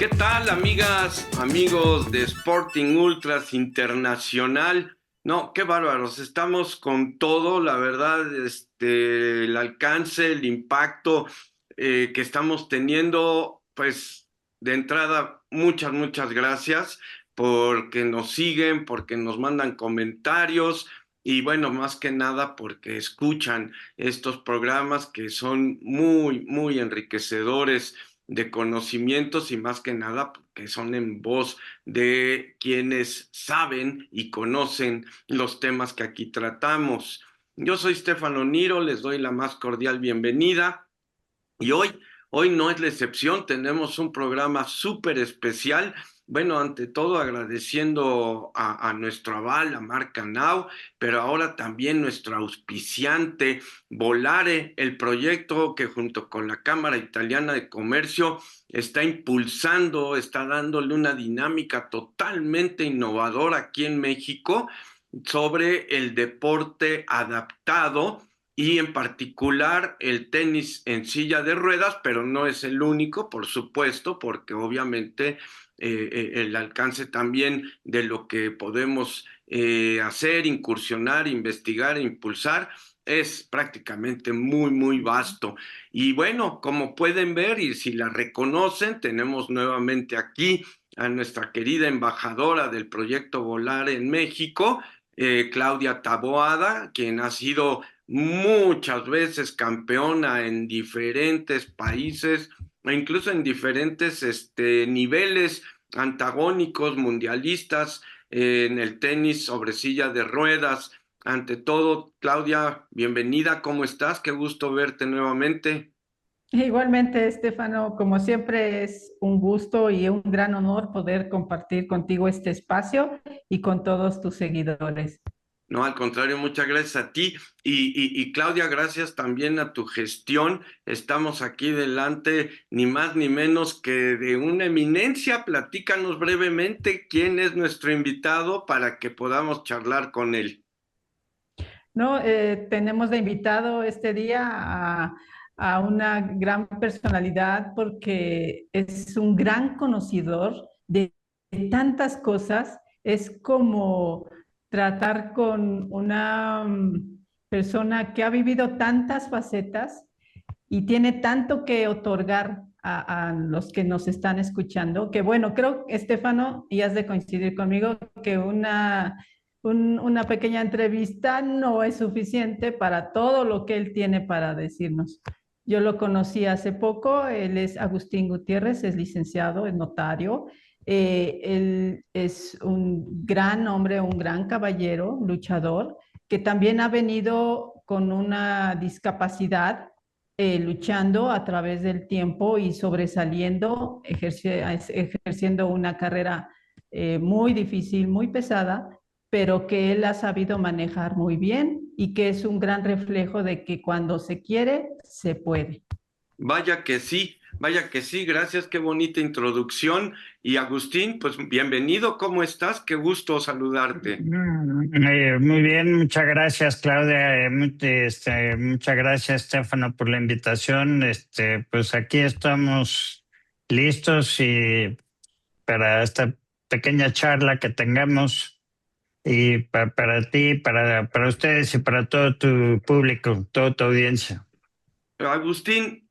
¿Qué tal, amigas, amigos de Sporting Ultras Internacional? No, qué bárbaros, estamos con todo, la verdad, el alcance, el impacto que estamos teniendo, pues de entrada, muchas gracias porque nos siguen, porque nos mandan comentarios y bueno, más que nada porque escuchan estos programas que son muy enriquecedores de conocimientos y más que nada porque son en voz de quienes saben y conocen los temas que aquí tratamos. Yo soy Stefano Niro, les doy la más cordial bienvenida y hoy no es la excepción, tenemos un programa súper especial. Bueno, ante todo agradeciendo a nuestro aval, a marca Now, pero ahora también nuestro auspiciante Volare, el proyecto que junto con la Cámara Italiana de Comercio está impulsando, está dándole una dinámica totalmente innovadora aquí en México sobre el deporte adaptado y en particular el tenis en silla de ruedas, pero no es el único, por supuesto, porque obviamente el alcance también de lo que podemos hacer, incursionar, investigar e impulsar es prácticamente muy vasto. Y bueno, como pueden ver y si la reconocen, tenemos nuevamente aquí a nuestra querida embajadora del proyecto Volar en México, Claudia Taboada, quien ha sido muchas veces campeona en diferentes países e incluso en diferentes niveles antagónicos mundialistas en el tenis sobre silla de ruedas. Ante todo, Claudia, bienvenida, ¿cómo estás? Qué gusto verte nuevamente. Igualmente, Estefano, como siempre es un gusto y un gran honor poder compartir contigo este espacio y con todos tus seguidores. No, al contrario, muchas gracias a ti y Claudia, gracias también a tu gestión. Estamos aquí delante, ni más ni menos que de una eminencia. Platícanos brevemente quién es nuestro invitado para que podamos charlar con él. No, tenemos de invitado este día a una gran personalidad porque es un gran conocedor de tantas cosas. Es como tratar con una persona que ha vivido tantas facetas y tiene tanto que otorgar a los que nos están escuchando, que bueno, creo, Estefano, y has de coincidir conmigo, que una pequeña entrevista no es suficiente para todo lo que él tiene para decirnos. Yo lo conocí hace poco, él es Agustín Gutiérrez, es licenciado, es notario. Él es un gran hombre, un gran caballero, luchador, que también ha venido con una discapacidad, luchando a través del tiempo y sobresaliendo, ejerciendo una carrera muy difícil, muy pesada, pero que él ha sabido manejar muy bien y que es un gran reflejo de que cuando se quiere, se puede. Vaya que sí, gracias, qué bonita introducción. Y Agustín, pues bienvenido, ¿cómo estás? Qué gusto saludarte. Muy bien, muchas gracias, Claudia. Muchas gracias, Stefano, por la invitación. Pues aquí estamos listos y para esta pequeña charla que tengamos y para ti, para ustedes y para todo tu público, toda tu audiencia. Agustín,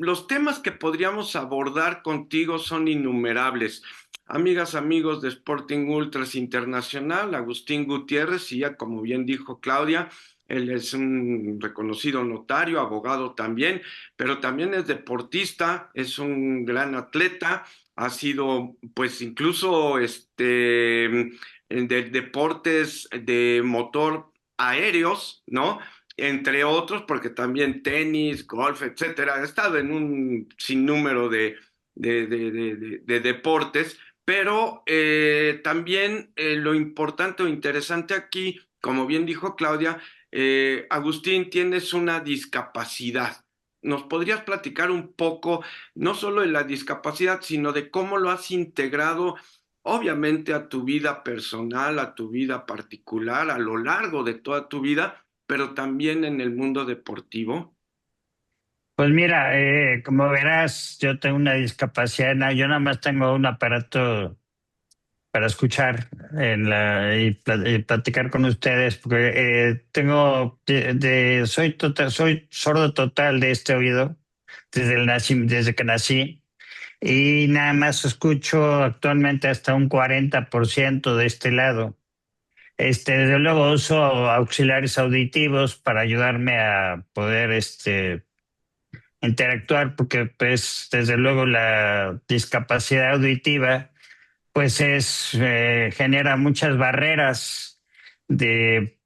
los temas que podríamos abordar contigo son innumerables. Amigas, amigos de Sporting Ultras Internacional, Agustín Gutiérrez, y ya como bien dijo Claudia, él es un reconocido notario, abogado también, pero también es deportista, es un gran atleta, ha sido pues incluso de deportes de motor aéreos, ¿no? Entre otros, porque también tenis, golf, etcétera. Ha estado en un sinnúmero de deportes, pero también lo importante o interesante aquí, como bien dijo Claudia, Agustín, tienes una discapacidad. ¿Nos podrías platicar un poco, no solo de la discapacidad, sino de cómo lo has integrado, obviamente, a tu vida personal, a tu vida particular, a lo largo de toda tu vida, pero también en el mundo deportivo? Pues mira, como verás, yo tengo una discapacidad, yo nada más tengo un aparato para escuchar y platicar con ustedes, porque tengo, soy sordo total de este oído desde que nací, y nada más escucho actualmente hasta un 40% de este lado. Desde luego uso auxiliares auditivos para ayudarme a poder interactuar, porque pues desde luego la discapacidad auditiva pues genera muchas barreras de,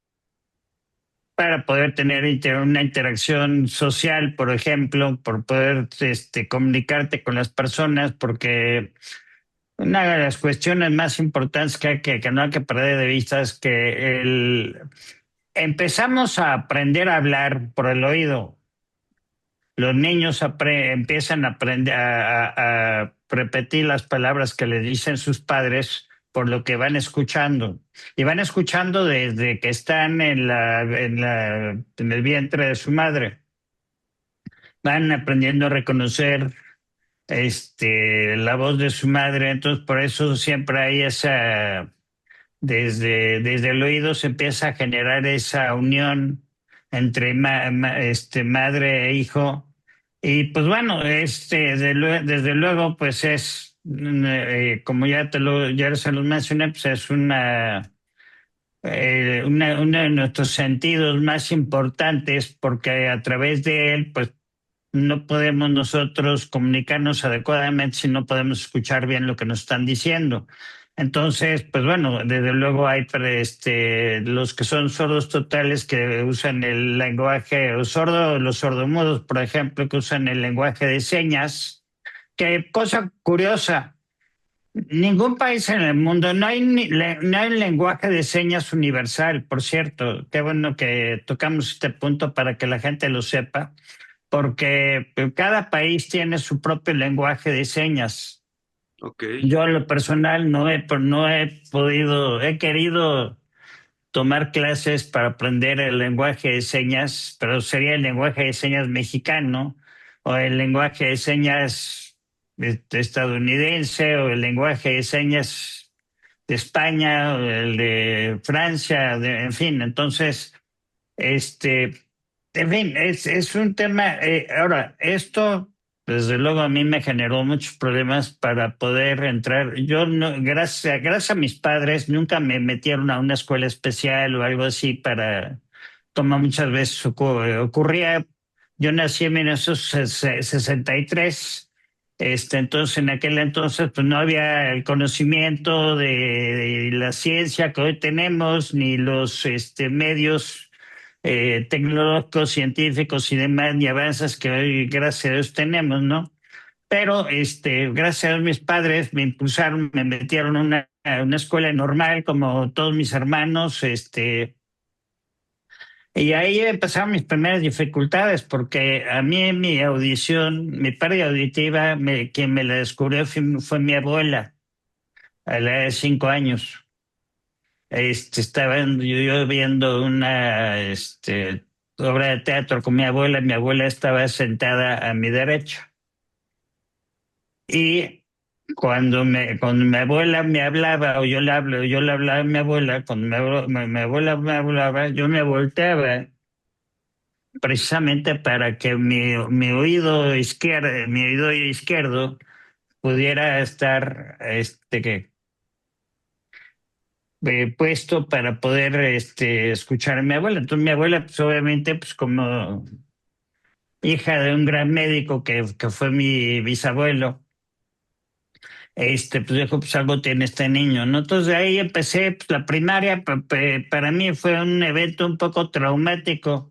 para poder tener una interacción social, por ejemplo, por poder comunicarte con las personas, porque una de las cuestiones más importantes que no hay que perder de vista es que empezamos a aprender a hablar por el oído. Los niños empiezan a aprender a repetir las palabras que les dicen sus padres por lo que van escuchando. Y van escuchando desde que están en el vientre de su madre. Van aprendiendo a reconocer la voz de su madre. Entonces, por eso siempre hay desde el oído se empieza a generar esa unión entre madre e hijo. Y pues bueno, desde luego, pues como ya se los mencioné, pues es uno de nuestros sentidos más importantes, porque a través de él, pues no podemos nosotros comunicarnos adecuadamente si no podemos escuchar bien lo que nos están diciendo. Entonces, pues bueno, desde luego hay los que son sordos totales que usan el lenguaje, o los sordomudos, por ejemplo, que usan el lenguaje de señas, que cosa curiosa, ningún país en el mundo, no hay lenguaje de señas universal, por cierto. Qué bueno que tocamos este punto para que la gente lo sepa, porque cada país tiene su propio lenguaje de señas. Ok. Yo en lo personal no he podido, he querido tomar clases para aprender el lenguaje de señas, pero sería el lenguaje de señas mexicano o el lenguaje de señas estadounidense o el lenguaje de señas de España o el de Francia, en fin. Entonces, este, en fin, es un tema. Ahora, esto, desde luego, a mí me generó muchos problemas para poder entrar. Yo, no, gracias a mis padres, nunca me metieron a una escuela especial o algo así como muchas veces ocurría. Yo nací en 1963. Entonces, en aquel entonces, pues no había el conocimiento de la ciencia que hoy tenemos, ni los medios tecnológicos, científicos y demás, y avances que hoy, gracias a Dios, tenemos, ¿no? Pero gracias a Dios, mis padres me impulsaron, me metieron a una escuela normal, como todos mis hermanos, y ahí empezaron mis primeras dificultades, porque a mí mi audición, mi pérdida auditiva, quien me la descubrió fue mi abuela, a la edad de 5 años. Estaba yo viendo una obra de teatro con mi abuela estaba sentada a mi derecha. Y cuando mi abuela me hablaba, o yo le hablaba a mi abuela, cuando mi abuela me hablaba, yo me volteaba precisamente para que mi oído izquierdo pudiera estar puesto para poder escuchar a mi abuela. Entonces mi abuela, pues obviamente, pues como hija de un gran médico que fue mi bisabuelo, pues dijo, pues algo tiene este niño, ¿no? Entonces de ahí empecé, pues, la primaria. Para mí fue un evento un poco traumático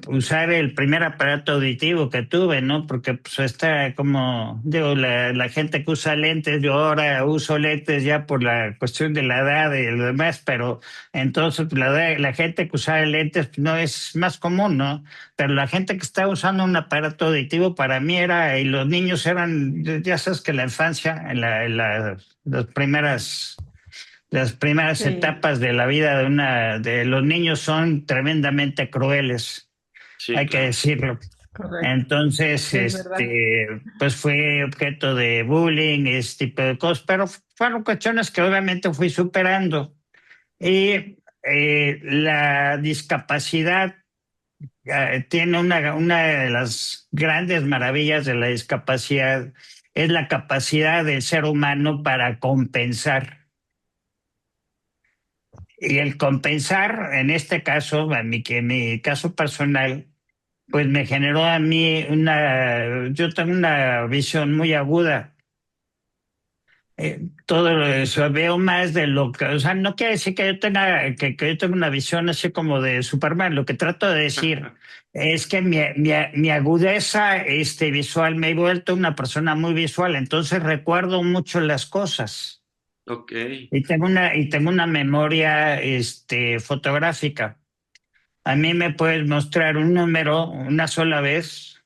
usar el primer aparato auditivo que tuve, ¿no? Porque pues está como, digo, la gente que usa lentes, yo ahora uso lentes ya por la cuestión de la edad y lo demás, pero entonces pues, la gente que usa lentes pues, no es más común, ¿no? Pero la gente que está usando un aparato auditivo para mí y los niños eran, ya sabes que la infancia, las primeras Sí. etapas de la vida de los niños son tremendamente crueles. Sí, Hay que claro. decirlo. correcto. Entonces, Es verdad. pues fue objeto de bullying, ese tipo de cosas, pero fueron cuestiones que obviamente fui superando. Y la discapacidad tiene una de las grandes maravillas de la discapacidad, es la capacidad del ser humano para compensar. Y el compensar, en este caso, en mi caso personal, pues me generó a mí yo tengo una visión muy aguda. Todo eso, veo más de lo que, o sea, no quiere decir que yo tenga, que yo tenga una visión así como de Superman. Lo que trato de decir es que mi agudeza visual me he vuelto una persona muy visual, entonces recuerdo mucho las cosas Ok, y tengo una memoria fotográfica. A mí me puedes mostrar un número una sola vez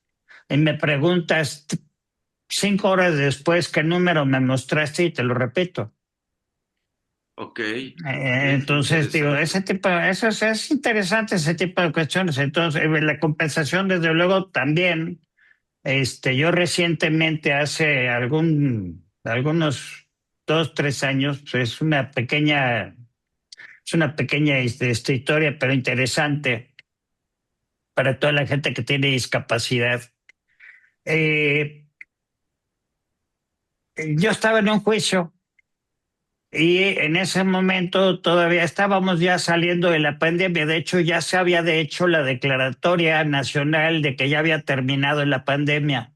y me preguntas 5 horas después qué número me mostraste y te lo repito. ok, ok, Entonces, digo, interesante. es interesante ese tipo de cuestiones. Entonces, la compensación, desde luego, también, yo recientemente, hace algunos 2, 3 años, pues, es una pequeña historia, pero interesante para toda la gente que tiene discapacidad. Eh, yo estaba en un juicio. Y en ese momento todavía estábamos ya saliendo de la pandemia. De hecho, ya se había de hecho la declaratoria nacional de que ya había terminado la pandemia.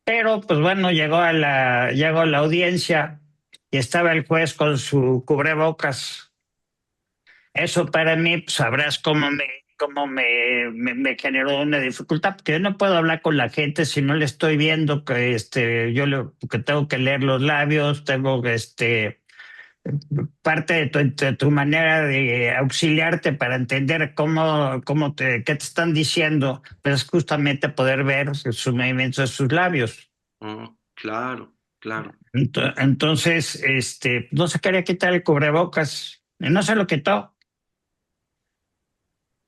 Pero, pues bueno, llegó la audiencia y estaba el juez con su cubrebocas. Eso para mí, pues sabrás cómo me generó una dificultad, porque yo no puedo hablar con la gente si no le estoy viendo que que tengo que leer los labios, tengo que parte de tu manera de auxiliarte para entender qué te están diciendo, pues es justamente poder ver sus movimientos de sus labios. Oh, claro, claro. Entonces, no se quería quitar el cubrebocas, y no se lo quitó.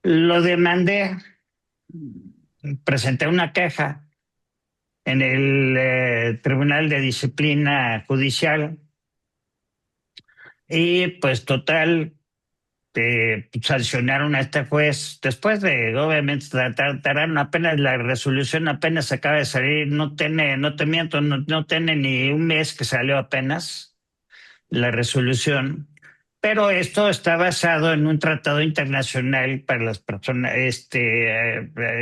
Lo demandé, presenté una queja en el Tribunal de Disciplina Judicial y pues total, sancionaron a este juez después de, obviamente, tardaron apenas, la resolución apenas acaba de salir, no te miento, no tiene ni un mes que salió apenas la resolución, pero esto está basado en un tratado internacional para las personas,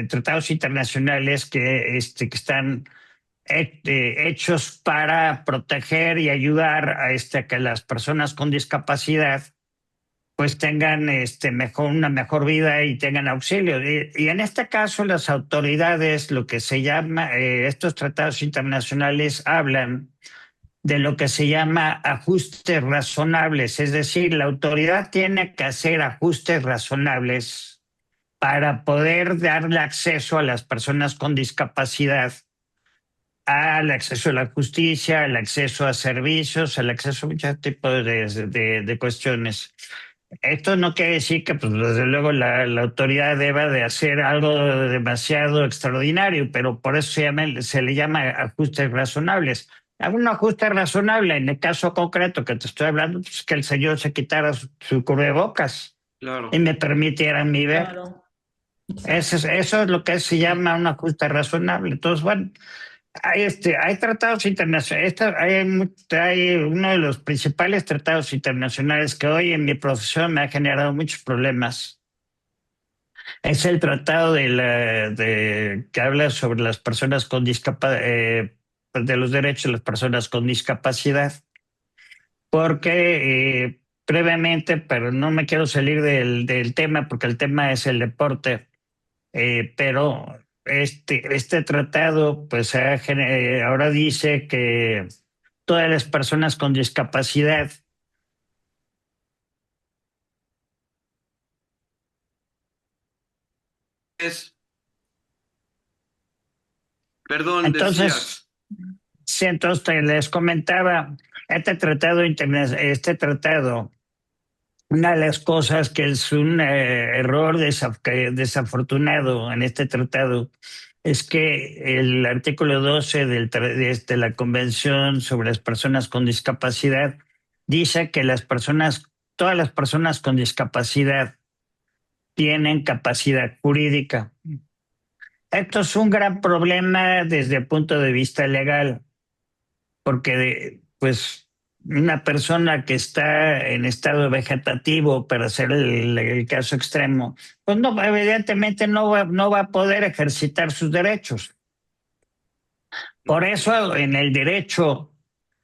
tratados internacionales que están hechos para proteger y ayudar a que las personas con discapacidad pues tengan una mejor vida y tengan auxilio. Y en este caso, las autoridades, lo que se llama, estos tratados internacionales hablan de lo que se llama ajustes razonables, es decir, la autoridad tiene que hacer ajustes razonables para poder darle acceso a las personas con discapacidad, al acceso a la justicia, al acceso a servicios, al acceso a muchos tipos de cuestiones. Esto no quiere decir que, pues, desde luego, la autoridad deba de hacer algo demasiado extraordinario, pero por eso se le llama ajustes razonables. Un ajuste razonable, en el caso concreto que te estoy hablando, pues que el señor se quitara su cubrebocas y Claro. me permitiera a mí ver. Claro, exacto. Eso es lo que se llama un ajuste razonable. Entonces, bueno, hay tratados internacionales. Hay uno de los principales tratados internacionales que hoy en mi profesión me ha generado muchos problemas. Es el tratado que habla sobre las personas con discapacidad, de los derechos de las personas con discapacidad, porque previamente, pero no me quiero salir del tema porque el tema es el deporte. Pero este tratado, pues ahora dice que todas las personas con discapacidad, Es, perdón, entonces, decías. sí, entonces les comentaba, este tratado una de las cosas que es un error desafortunado en este tratado es que el artículo 12 de la Convención sobre las Personas con Discapacidad dice que todas las personas con discapacidad tienen capacidad jurídica. Esto es un gran problema desde el punto de vista legal, porque pues una persona que está en estado vegetativo, para hacer el caso extremo, pues no, evidentemente no va a poder ejercitar sus derechos. Por eso en el derecho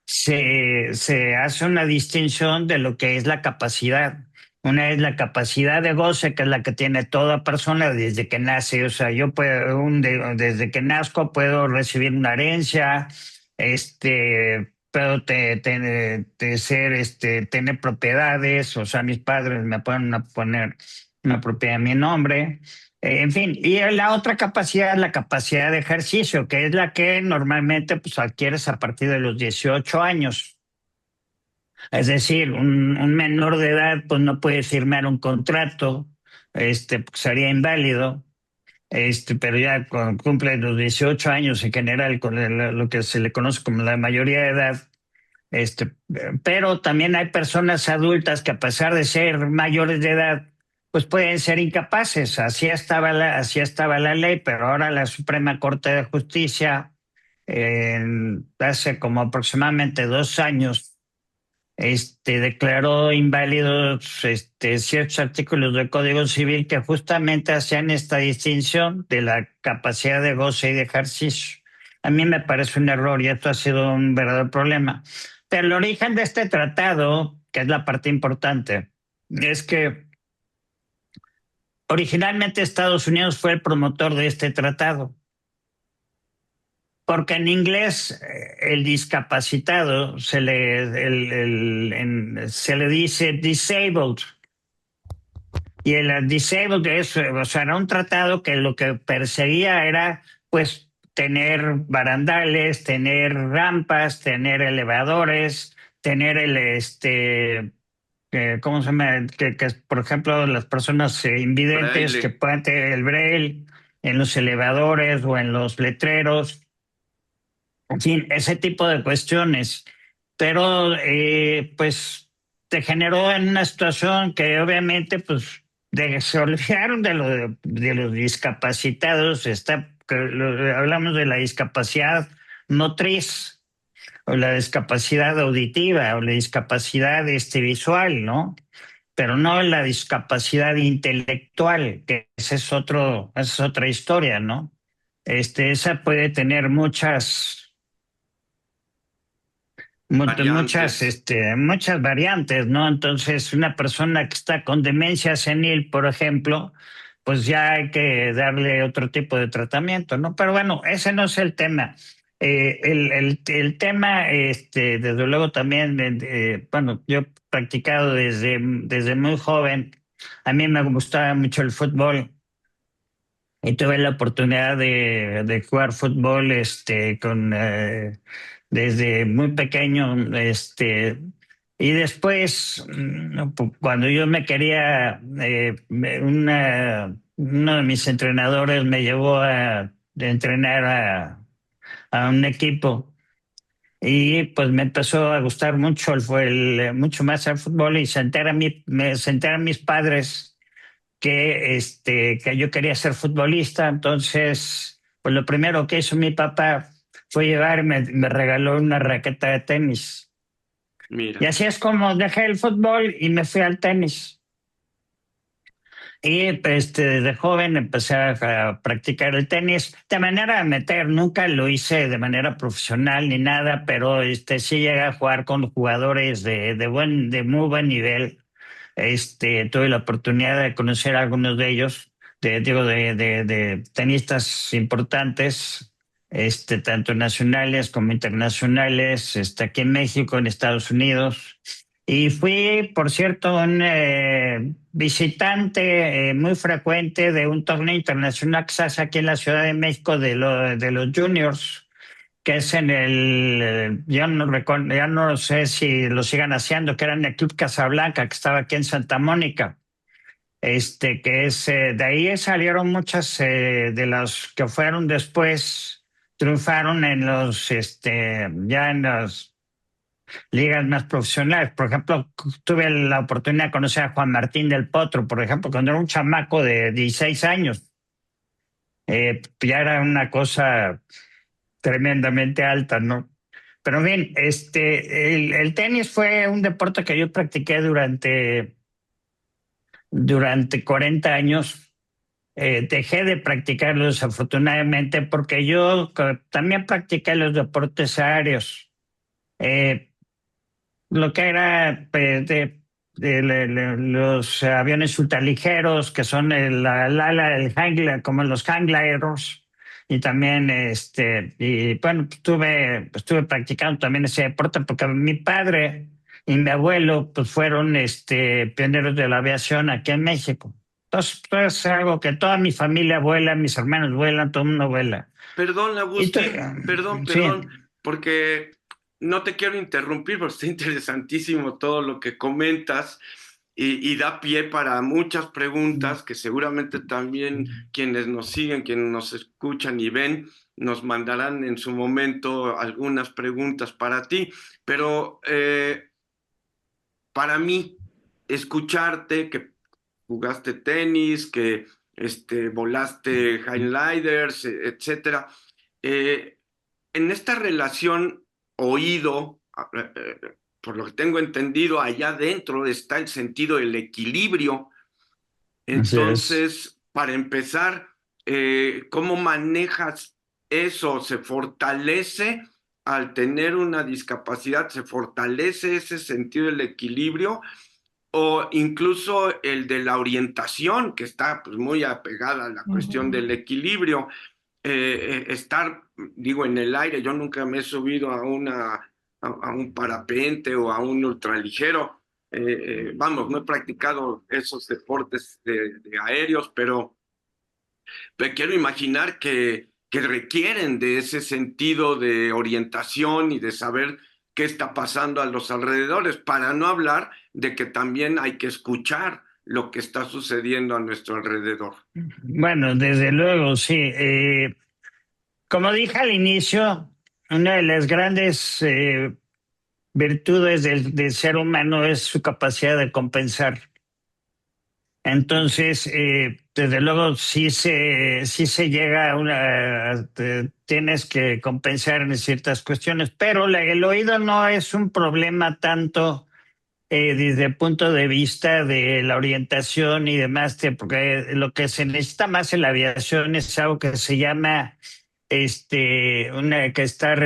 se hace una distinción de lo que es la capacidad. Una es la capacidad de goce, que es la que tiene toda persona desde que nace. O sea, yo desde que nazco puedo recibir una herencia, puedo tener propiedades. O sea, mis padres me pueden poner una propiedad a mi nombre. En fin, y la otra capacidad es la capacidad de ejercicio, que es la que normalmente pues, adquieres a partir de los 18 años. Es decir, un menor de edad pues, no puede firmar un contrato, sería inválido, pero ya cuando cumple los 18 años en general, con lo que se le conoce como la mayoría de edad, este, pero también hay personas adultas que a pesar de ser mayores de edad, pues pueden ser incapaces. Así estaba la ley, pero ahora la Suprema Corte de Justicia, hace como aproximadamente 2 años, declaró inválidos ciertos artículos del Código Civil que justamente hacían esta distinción de la capacidad de goce y de ejercicio. A mí me parece un error y esto ha sido un verdadero problema. Pero el origen de este tratado, que es la parte importante, es que originalmente Estados Unidos fue el promotor de este tratado, porque en inglés el discapacitado se le dice disabled. Y el disabled o sea, era un tratado que lo que perseguía era pues tener barandales, tener rampas, tener elevadores, tener ¿cómo se llama? Que, por ejemplo, las personas invidentes que Braille. puedan tener el braille en los elevadores o en los letreros, en fin, ese tipo de cuestiones. Pero pues te generó en una situación que obviamente pues se olvidaron de los discapacitados. Hablamos de la discapacidad motriz o la discapacidad auditiva o la discapacidad visual, ¿no? Pero no la discapacidad intelectual, que esa es otra historia, ¿no? Esa puede tener Variantes. muchas variantes, ¿no? Entonces, una persona que está con demencia senil, por ejemplo, pues ya hay que darle otro tipo de tratamiento, ¿no? Pero bueno, ese no es el tema. El tema, desde luego también, bueno, yo he practicado desde muy joven. A mí me gustaba mucho el fútbol y tuve la oportunidad de jugar fútbol, desde muy pequeño, y después, cuando yo me quería, uno de mis entrenadores me llevó a entrenar a un equipo y pues me empezó a gustar mucho, mucho más el fútbol y me senté a mis padres que yo quería ser futbolista. Entonces, pues lo primero que hizo mi papá fue me regaló una raqueta de tenis. Y Mira. así es como dejé el fútbol y me fui al tenis. Y pues, desde joven empecé a practicar el tenis de manera amateur. Nunca lo hice de manera profesional ni nada, pero sí llegué a jugar con jugadores de muy buen nivel. Tuve la oportunidad de conocer a algunos de ellos, de tenistas importantes, tanto nacionales como internacionales, aquí en México, en Estados Unidos. Y fui, por cierto, un visitante muy frecuente de un torneo internacional que se hace aquí en la Ciudad de México de los juniors. que es en yo no recuerdo, ya no sé si lo sigan haciendo, que era en el Club Casablanca, que estaba aquí en Santa Mónica. Que es, de ahí salieron muchas de las que fueron después, triunfaron en ya en las ligas más profesionales. Por ejemplo, tuve la oportunidad de conocer a Juan Martín del Potro, por ejemplo, cuando era un chamaco de 16 años. Ya era una cosa tremendamente alta, ¿no? Pero bien, el tenis fue un deporte que yo practiqué durante 40 años. Dejé de practicarlo desafortunadamente porque yo también practiqué los deportes aéreos. Eh, lo que era los aviones ultraligeros, que son el ala, el hang, como los hang gliders, y también y bueno, estuve practicando también ese deporte porque mi padre y mi abuelo pues fueron pioneros de la aviación aquí en México. Entonces, pues, es algo que toda mi familia vuela, mis hermanos vuelan, todo el mundo vuela. Perdón, Y Agustín, perdón, sí, perdón, porque no te quiero interrumpir, pero está interesantísimo todo lo que comentas y da pie para muchas preguntas que seguramente también quienes nos siguen, quienes nos escuchan y ven, nos mandarán en su momento algunas preguntas para ti. Pero para mí, escucharte que jugaste tenis, que volaste highlighters, etcétera. Eh, en esta relación oído, por lo que tengo entendido, allá dentro está el sentido del equilibrio. así es. Entonces, para empezar, ¿cómo manejas eso? ¿Se fortalece al tener una discapacidad? ¿Se fortalece ese sentido del equilibrio? O incluso el de la orientación, que está pues, muy apegada a la cuestión Ujú. del equilibrio. Estar, digo, en el aire, yo nunca me he subido a un parapente o a un ultraligero. Vamos, no he practicado esos deportes de aéreos, pero me quiero imaginar que requieren de ese sentido de orientación y de saber qué está pasando a los alrededores, para no hablar de que también hay que escuchar lo que está sucediendo a nuestro alrededor. Bueno, desde luego, sí. Como dije al inicio, una de las grandes virtudes del ser humano es su capacidad de compensar. Entonces, desde luego, sí se llega a tienes que compensar en ciertas cuestiones, pero el oído no es un problema tanto desde el punto de vista de la orientación y demás, porque lo que se necesita más en la aviación es algo que se llama que estar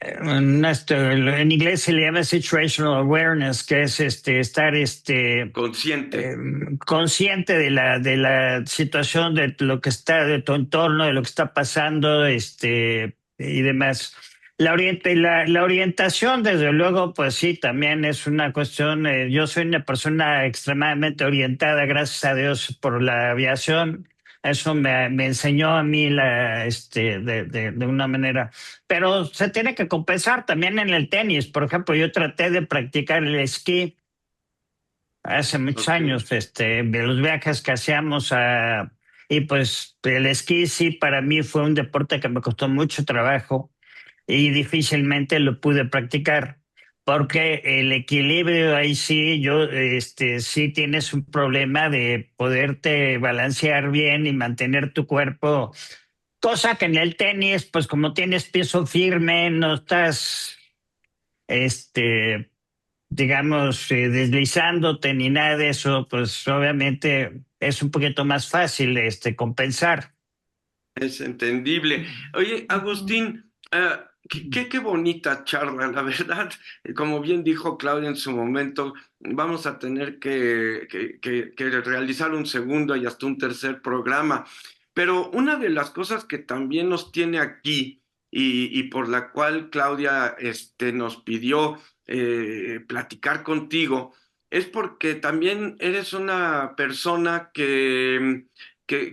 en inglés se le llama situational awareness, que es estar Consciente. consciente de la situación, de lo que está, de tu entorno, de lo que está pasando, y demás. La orientación, desde luego, pues sí, también es una cuestión. Yo soy una persona extremadamente orientada, gracias a Dios, por la aviación. Eso me enseñó a mí de una manera. Pero se tiene que compensar también en el tenis. Por ejemplo, yo traté de practicar el esquí hace muchos Ok. años, de los viajes que hacíamos y pues el esquí sí para mí fue un deporte que me costó mucho trabajo y difícilmente lo pude practicar porque el equilibrio ahí sí, sí tienes un problema de poderte balancear bien y mantener tu cuerpo, cosa que en el tenis, pues como tienes piso firme, no estás, este, digamos, deslizándote ni nada de eso, pues obviamente es un poquito más fácil compensar. Es entendible. Oye, Ujú. Agustín, qué bonita charla, la verdad. Como bien dijo Claudia en su momento, vamos a tener que realizar un segundo y hasta un tercer programa. Pero una de las cosas que también nos tiene aquí y por la cual Claudia nos pidió platicar contigo es porque también eres una persona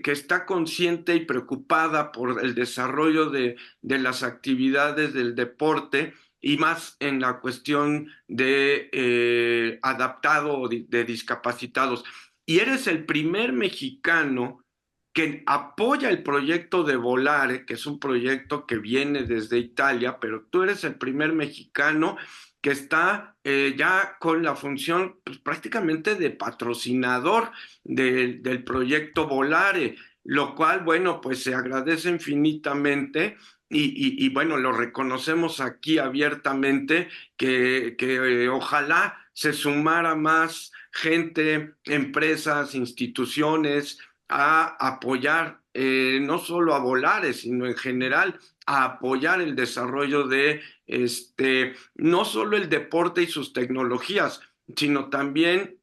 que está consciente y preocupada por el desarrollo de las actividades del deporte y más en la cuestión de adaptado o de discapacitados. Y eres el primer mexicano que apoya el proyecto de Volare, que es un proyecto que viene desde Italia, pero tú eres el primer mexicano que está ya con la función pues, prácticamente de patrocinador del proyecto Volare, lo cual, bueno, pues se agradece infinitamente y bueno, lo reconocemos aquí abiertamente, que ojalá se sumara más gente, empresas, instituciones a apoyar no solo a Volares, sino en general a apoyar el desarrollo de no solo el deporte y sus tecnologías, sino también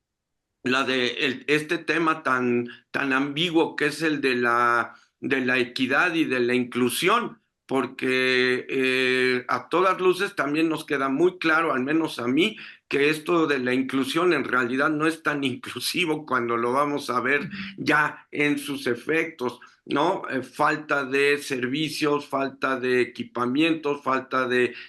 este tema tan ambiguo que es el de la equidad y de la inclusión, porque a todas luces también nos queda muy claro, al menos a mí, que esto de la inclusión en realidad no es tan inclusivo cuando lo vamos a ver ya en sus efectos, ¿no? Falta de servicios, falta de equipamientos,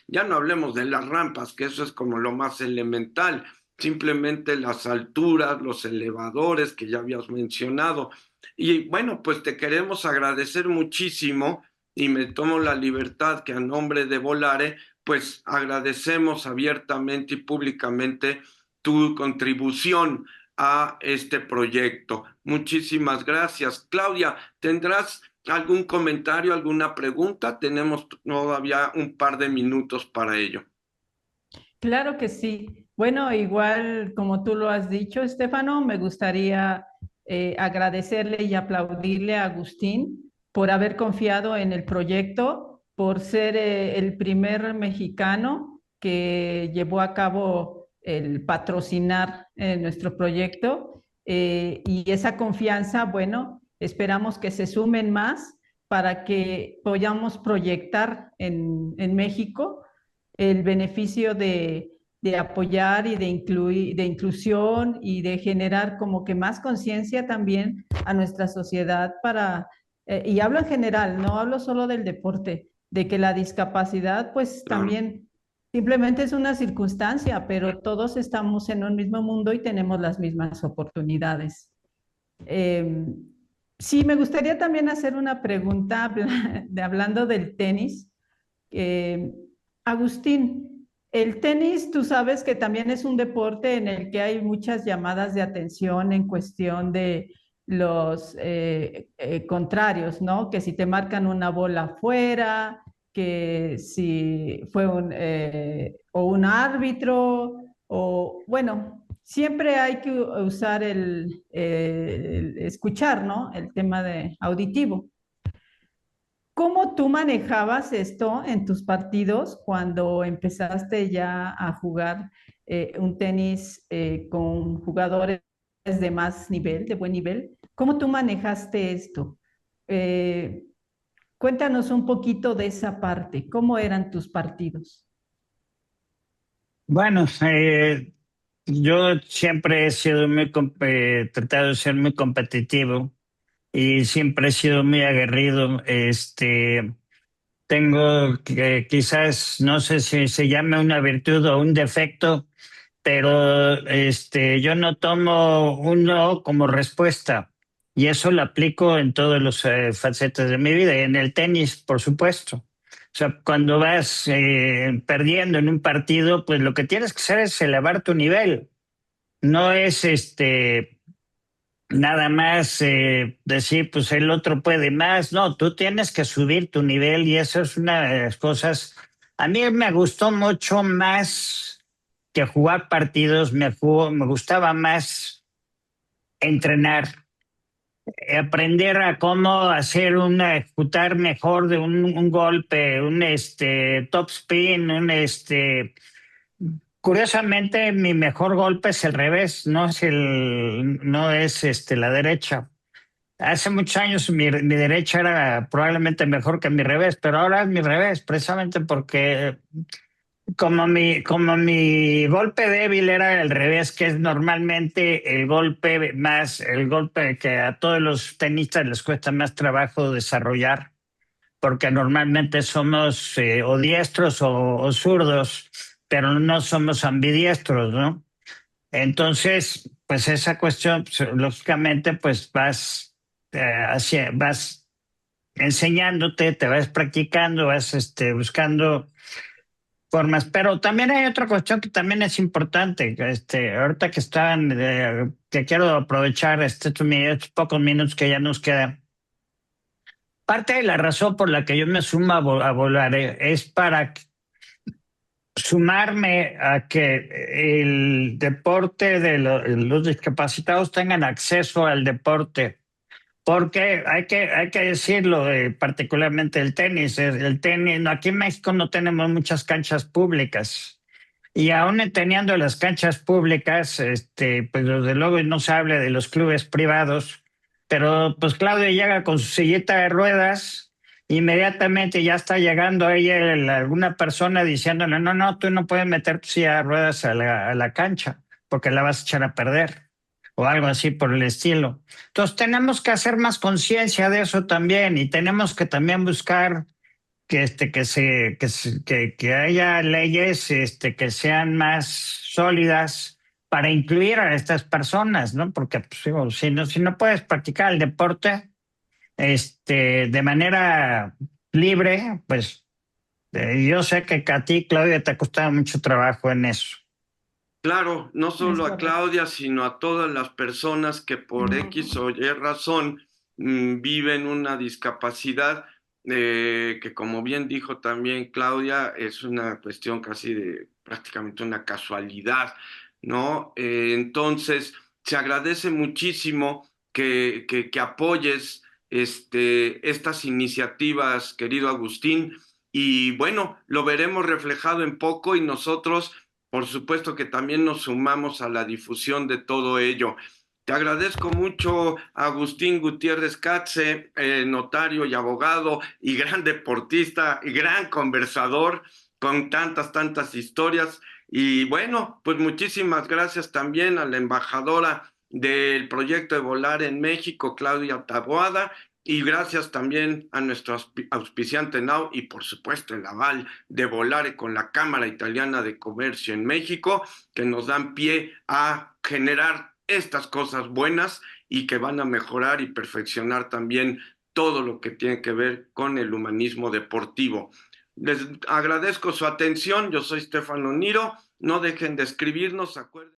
ya no hablemos de las rampas, que eso es como lo más elemental, simplemente las alturas, los elevadores que ya habías mencionado. Y bueno, pues te queremos agradecer muchísimo y me tomo la libertad que a nombre de Volare, pues agradecemos abiertamente y públicamente tu contribución a este proyecto. Muchísimas gracias. Claudia, ¿tendrás algún comentario, alguna pregunta? Tenemos todavía un par de minutos para ello. Claro que sí. Bueno, igual como tú lo has dicho, Estefano, me gustaría agradecerle y aplaudirle a Agustín por haber confiado en el proyecto, por ser el primer mexicano que llevó a cabo el patrocinar nuestro proyecto. Y esa confianza, bueno, esperamos que se sumen más para que podamos proyectar en México el beneficio de apoyar y de incluir, de inclusión y de generar como que más conciencia también a nuestra sociedad para, y hablo en general, no hablo solo del deporte, de que la discapacidad pues también simplemente es una circunstancia, pero todos estamos en un mismo mundo y tenemos las mismas oportunidades. Eh, sí, me gustaría también hacer una pregunta hablando del tenis. Eh, Agustín, el tenis, tú sabes que también es un deporte en el que hay muchas llamadas de atención en cuestión de los contrarios, ¿no? Que si te marcan una bola afuera, que si fue o un árbitro, o bueno, siempre hay que usar el escuchar, ¿no? El tema de auditivo. ¿Cómo tú manejabas esto en tus partidos cuando empezaste ya a jugar un tenis con jugadores de más nivel, de buen nivel? ¿Cómo tú manejaste esto? Eh, Cuéntanos un poquito de esa parte. ¿Cómo eran tus partidos? Bueno, yo siempre he sido tratado de ser muy competitivo y siempre he sido muy aguerrido. Tengo que quizás, no sé si se llama una virtud o un defecto, pero yo no tomo un no como respuesta y eso lo aplico en todos los facetas de mi vida y en el tenis, por supuesto. O sea, cuando vas perdiendo en un partido, pues lo que tienes que hacer es elevar tu nivel. No es nada más decir, pues el otro puede más. No, tú tienes que subir tu nivel y eso es una de las cosas. A mí me gustó mucho más que jugar partidos, me gustaba más entrenar, aprender a cómo ejecutar mejor de un golpe, un top spin, Curiosamente, mi mejor golpe es el revés, no es la derecha. Hace muchos años mi derecha era probablemente mejor que mi revés, pero ahora es mi revés, precisamente porque como mi golpe débil era el revés, que es normalmente el golpe que a todos los tenistas les cuesta más trabajo desarrollar, porque normalmente somos o diestros o zurdos, pero no somos ambidiestros, ¿no? Entonces, pues esa cuestión, pues, lógicamente, pues vas enseñándote, te vas practicando, vas buscando formas. Pero también hay otra cuestión que también es importante. Ahorita que quiero aprovechar estos pocos minutos que ya nos quedan. Parte de la razón por la que yo me sumo a volar es para sumarme a que el deporte de los discapacitados tengan acceso al deporte. Porque hay que decirlo, particularmente el tenis. El tenis, no, aquí en México no tenemos muchas canchas públicas. Y aún teniendo las canchas públicas, pues desde luego no se hable de los clubes privados, pero pues Claudia llega con su sillita de ruedas, inmediatamente ya está llegando ahí alguna persona diciéndole, no, no, tú no puedes meter tu silla de ruedas a la cancha porque la vas a echar a perder o algo así por el estilo. Entonces tenemos que hacer más conciencia de eso también y tenemos que también buscar que haya leyes que sean más sólidas para incluir a estas personas, ¿no? Porque pues, digo, si no puedes practicar el deporte de manera libre, pues yo sé que a ti, Claudia, te ha costado mucho trabajo en eso. Claro, no Es solo a correcto. Claudia, sino a todas las personas que por X o Y razón viven una discapacidad, que como bien dijo también Claudia, es una cuestión casi de prácticamente una casualidad, ¿no? Entonces, se agradece muchísimo que apoyes estas iniciativas, querido Agustín, y bueno, lo veremos reflejado en poco y nosotros por supuesto que también nos sumamos a la difusión de todo ello. Te agradezco mucho, Agustín Gutiérrez Katze, notario y abogado y gran deportista y gran conversador con tantas historias. Y bueno, pues muchísimas gracias también a la embajadora del proyecto de Volar en México, Claudia Taboada, y gracias también a nuestro auspiciante Now y por supuesto el aval de Volare con la Cámara Italiana de Comercio en México, que nos dan pie a generar estas cosas buenas y que van a mejorar y perfeccionar también todo lo que tiene que ver con el humanismo deportivo. Les agradezco su atención, yo soy Stefano Niro, no dejen de escribirnos, acuérdense.